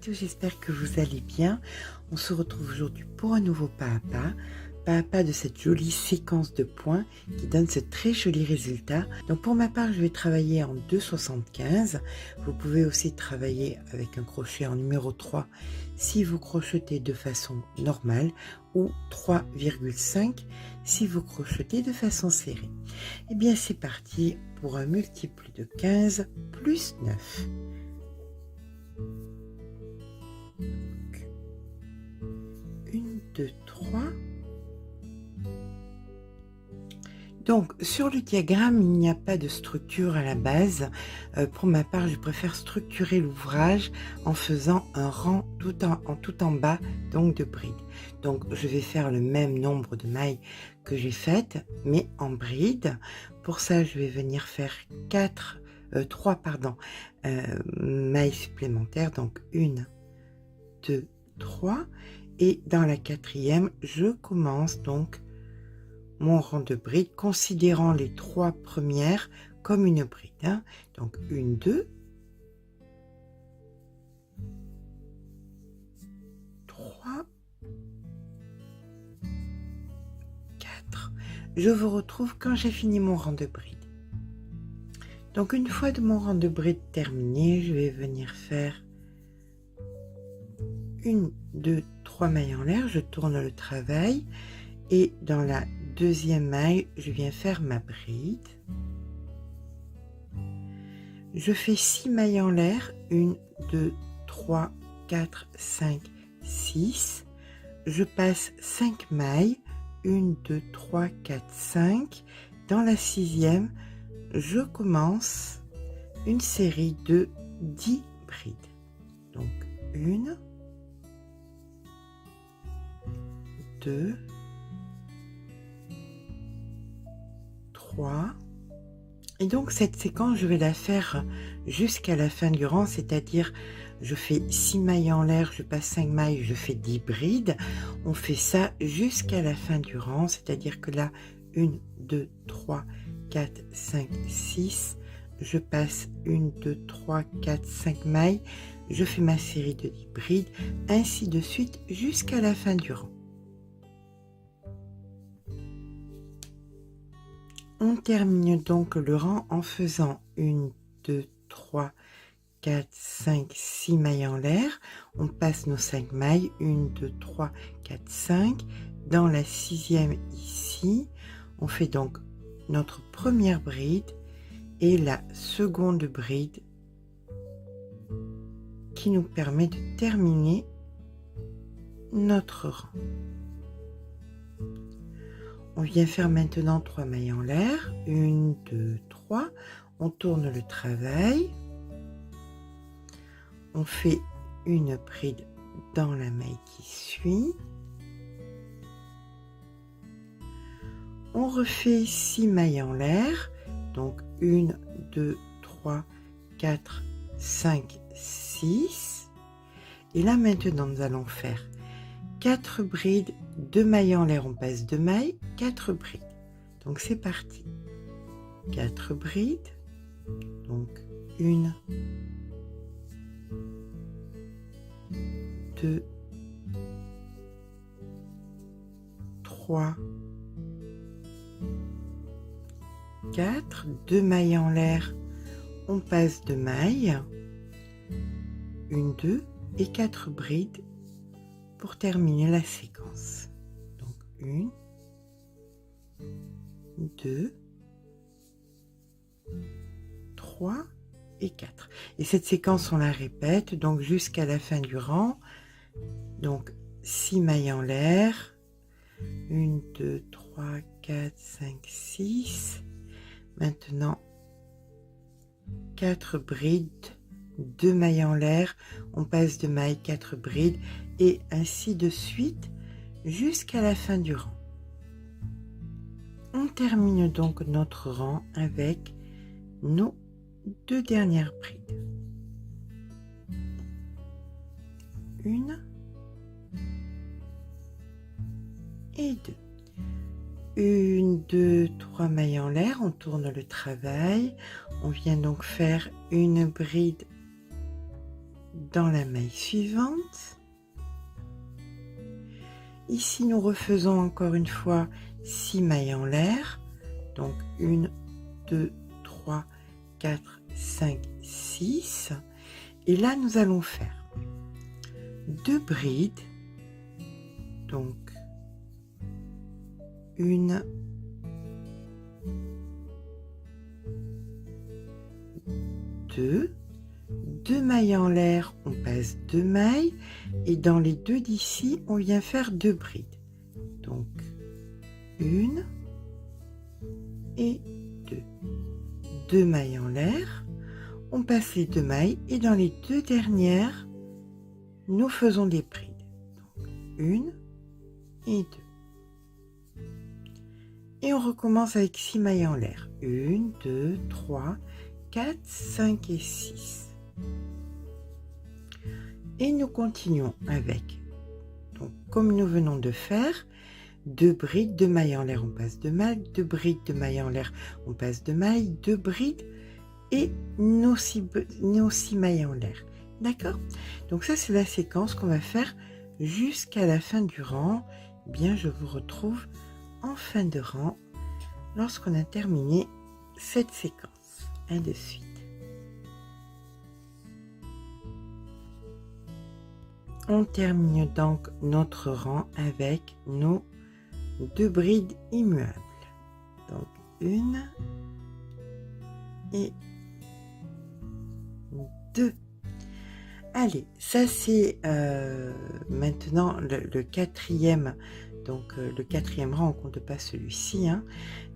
tous, j'espère que vous allez bien. On se retrouve aujourd'hui pour un nouveau pas à pas de cette jolie séquence de points qui donne ce très joli résultat. Donc pour ma part, je vais travailler en 2,75. Vous pouvez aussi travailler avec un crochet en numéro 3 si vous crochetez de façon normale ou 3,5 si vous crochetez de façon serrée. Et bien c'est parti pour un multiple de 15 plus 9. 1, 2, 3. Donc sur le diagramme, il n'y a pas de structure à la base. Pour ma part, je préfère structurer l'ouvrage en faisant un rang tout en bas, donc de brides. Donc je vais faire le même nombre de mailles que j'ai faites, mais en brides. Pour ça, je vais venir faire 3 mailles supplémentaires, donc 1, 2, 3. Et dans la quatrième, je commence donc mon rang de brides, considérant les 3 premières comme une bride. Donc 1, 2, 3, 4. Je vous retrouve quand j'ai fini mon rang de brides. Donc une fois de mon rang de brides terminé, je vais venir faire 1, 2, 3 mailles en l'air, je tourne le travail et dans la deuxième maille, je viens faire ma bride. Je fais 6 mailles en l'air, 1, 2, 3, 4, 5, 6. Je passe 5 mailles, 1, 2, 3, 4, 5. Dans la sixième, je commence une série de 10 brides. Donc 1, 2, 3. Et donc cette séquence, je vais la faire jusqu'à la fin du rang, c'est-à-dire je fais 6 mailles en l'air, je passe 5 mailles, je fais 10 brides. On fait ça jusqu'à la fin du rang, c'est-à-dire que là, 1, 2, 3, 4, 5, 6. Je passe 1, 2, 3, 4, 5 mailles, je fais ma série de 10 brides, ainsi de suite jusqu'à la fin du rang. On termine donc le rang en faisant 1, 2, 3, 4, 5, 6 mailles en l'air. On passe nos 5 mailles, 1, 2, 3, 4, 5. Dans la sixième ici, on fait donc notre première bride et la seconde bride qui nous permet de terminer notre rang. On vient faire maintenant 3 mailles en l'air, 1, 2, 3, on tourne le travail, on fait une bride dans la maille qui suit, on refait 6 mailles en l'air, donc 1, 2, 3, 4, 5, 6, et là maintenant nous allons faire 4 brides, 2 mailles en l'air, on passe 2 mailles, 4 brides. Donc c'est parti. 4 brides, donc 1, 2, 3, 4, 2 mailles en l'air, on passe 2 mailles, 1, 2 et 4 brides pour terminer la séquence. Donc 1, 2, 3 et 4. Et cette séquence, on la répète donc jusqu'à la fin du rang. Donc 6 mailles en l'air. 1, 2, 3, 4, 5, 6. Maintenant 4 brides, 2 mailles en l'air. On passe 2 mailles, 4 brides. Et ainsi de suite jusqu'à la fin du rang. On termine donc notre rang avec nos 2 dernières brides. 1 et 2. 1, 2, 3 mailles en l'air, on tourne le travail. On vient donc faire une bride dans la maille suivante. Ici, nous refaisons encore une fois 6 mailles en l'air. Donc 1, 2, 3, 4, 5, 6. Et là, nous allons faire 2 brides. Donc 1, 2, 2 mailles en l'air, on passe 2 mailles et dans les deux d'ici, on vient faire 2 brides. Donc 1 et 2. 2 mailles en l'air, on passe les 2 mailles et dans les deux dernières, nous faisons des brides. Donc 1 et 2. Et on recommence avec 6 mailles en l'air. 1, 2, 3, 4, 5 et 6. Et nous continuons avec, donc comme nous venons de faire, 2 brides, 2 mailles en l'air, on passe 2 mailles, 2 brides, 2 mailles en l'air, on passe 2 mailles, 2 brides et nos 6 mailles en l'air. D'accord? Donc ça, c'est la séquence qu'on va faire jusqu'à la fin du rang. Eh bien, je vous retrouve en fin de rang lorsqu'on a terminé cette séquence. À de suite. On termine donc notre rang avec nos 2 brides immuables. Donc 1 et 2. Allez, ça c'est maintenant le quatrième. Donc le quatrième rang, on ne compte pas celui-ci. Hein.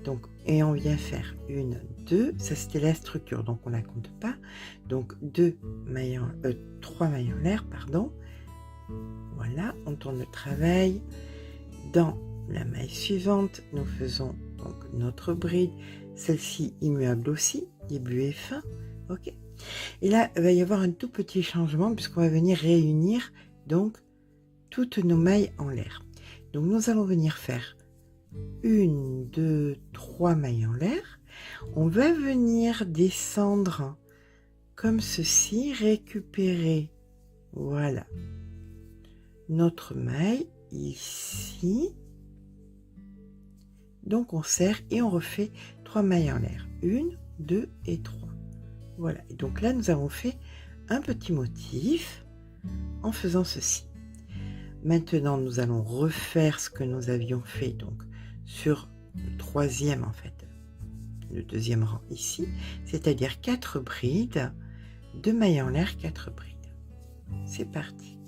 Donc, et on vient faire 1, 2. Ça c'était la structure, donc on ne la compte pas. Donc 3 mailles en l'air, pardon. Voilà, on tourne le travail. Dans la maille suivante, nous faisons donc notre bride, celle-ci immuable aussi, début et fin. Ok. Et là, il va y avoir un tout petit changement puisqu'on va venir réunir donc toutes nos mailles en l'air. Donc nous allons venir faire 1, 2, 3 mailles en l'air. On va venir descendre comme ceci, récupérer, voilà, notre maille ici. Donc on serre et on refait 3 mailles en l'air. 1, 2 et 3. Voilà. Et donc là, nous avons fait un petit motif en faisant ceci. Maintenant, nous allons refaire ce que nous avions fait donc sur le troisième, en fait, le deuxième rang ici, c'est-à-dire 4 brides, 2 mailles en l'air, 4 brides. C'est parti.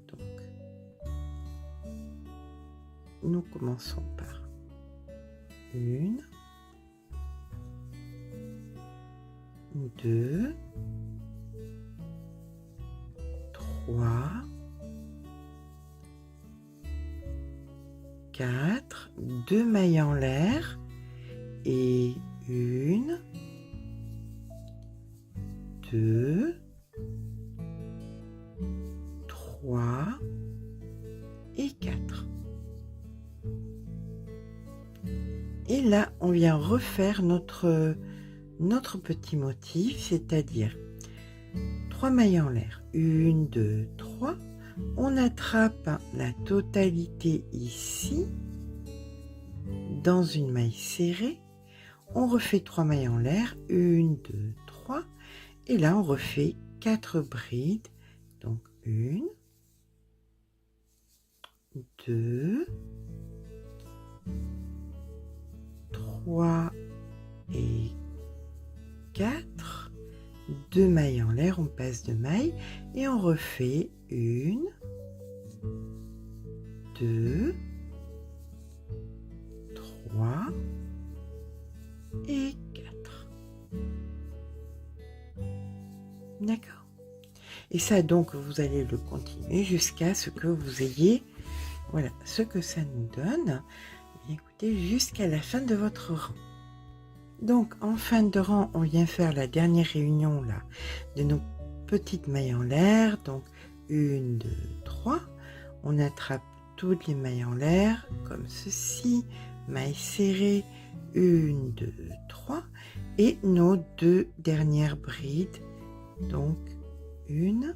Donc, nous commençons par 1, 2, 3, 4, 2 mailles en l'air et 1, 2, 3 et 4. Et là, on vient refaire notre petit motif, c'est-à-dire 3 mailles en l'air, 1, 2, 3. On attrape la totalité ici, dans une maille serrée. On refait 3 mailles en l'air, 1, 2, 3. Et là, on refait 4 brides. Donc 1, 2, 3 et 4. 2 mailles en l'air, on passe 2 mailles et on refait 1, 2, 3 et 4. D'accord. Et ça, donc, vous allez le continuer jusqu'à ce que vous ayez, voilà, ce que ça nous donne. Bien, écoutez, jusqu'à la fin de votre rang. Donc, en fin de rang, on vient faire la dernière réunion là de nos petites mailles en l'air. Donc, 1, 2, 3. On attrape toutes les mailles en l'air, comme ceci. Mailles serrées, 1, 2, 3. Et nos 2 dernières brides. Donc, 1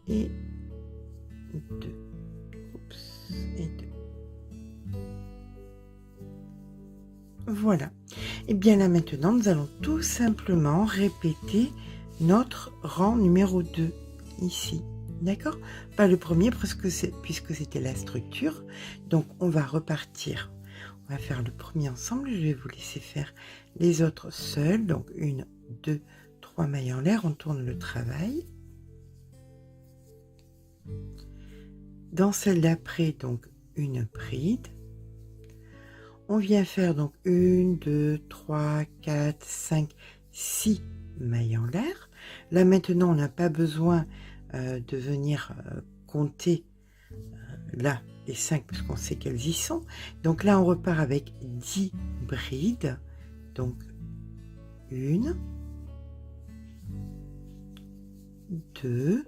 et 2. Oups, et 2. Voilà. Et bien là maintenant, nous allons tout simplement répéter notre rang numéro 2 ici. D'accord? Pas le premier puisque c'était la structure. Donc on va repartir. On va faire le premier ensemble. Je vais vous laisser faire les autres seuls. Donc 1, 2, 3 mailles en l'air. On tourne le travail. Dans celle d'après, donc une bride. On vient faire donc 1, 2, 3, 4, 5, 6 mailles en l'air. Là maintenant, on n'a pas besoin de venir compter là les 5 parce qu'on sait qu'elles y sont. Donc là, on repart avec 10 brides. Donc 1, 2,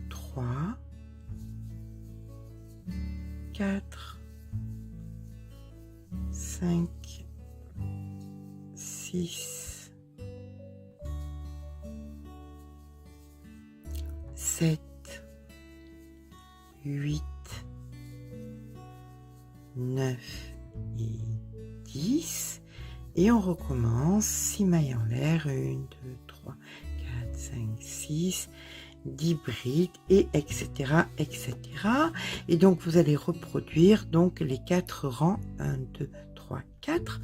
3, 4, 5, 6, 7, 8, 9 et 10. Et on recommence 6 mailles en l'air. 1, 2, 3, 4, 5, 6, 10 brides, et etc. etc. Et donc vous allez reproduire donc les 4 rangs 1, 2, 3, 4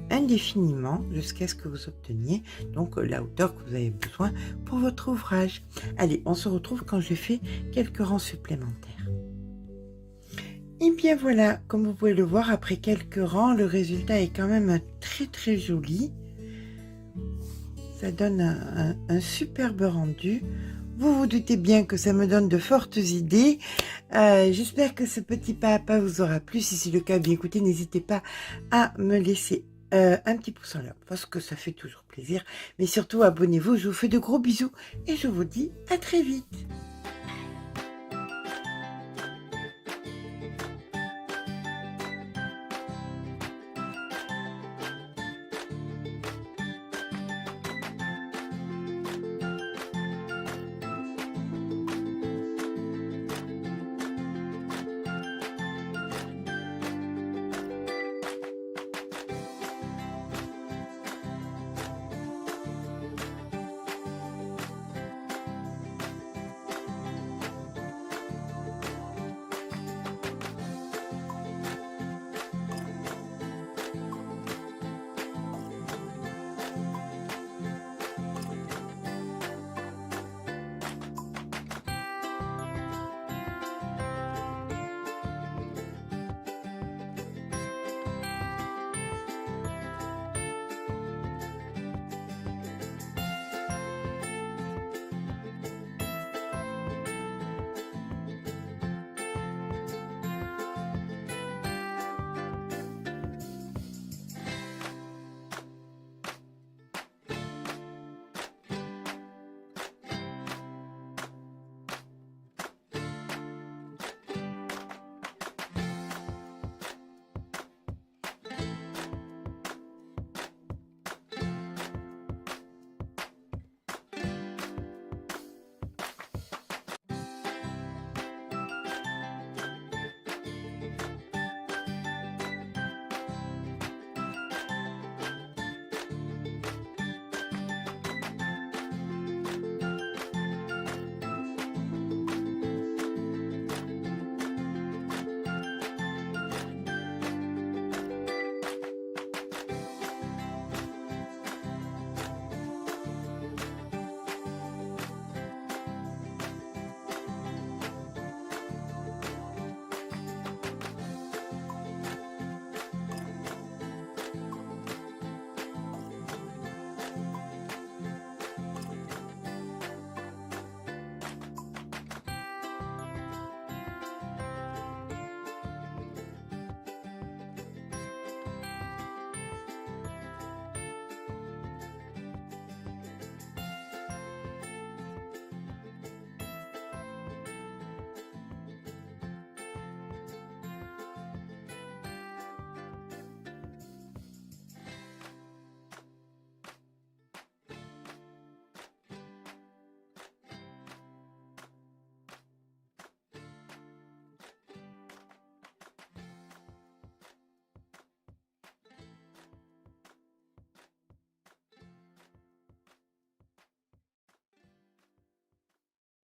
indéfiniment jusqu'à ce que vous obteniez donc la hauteur que vous avez besoin pour votre ouvrage. Allez, on se retrouve quand j'ai fait quelques rangs supplémentaires. Et bien voilà, comme vous pouvez le voir, après quelques rangs, le résultat est quand même très joli. Ça donne un superbe rendu. Vous vous doutez bien que ça me donne de fortes idées. J'espère que ce petit pas à pas vous aura plu. Si c'est le cas, bien écoutez, n'hésitez pas à me laisser un petit pouce en l'air parce que ça fait toujours plaisir. Mais surtout, abonnez-vous. Je vous fais de gros bisous et je vous dis à très vite.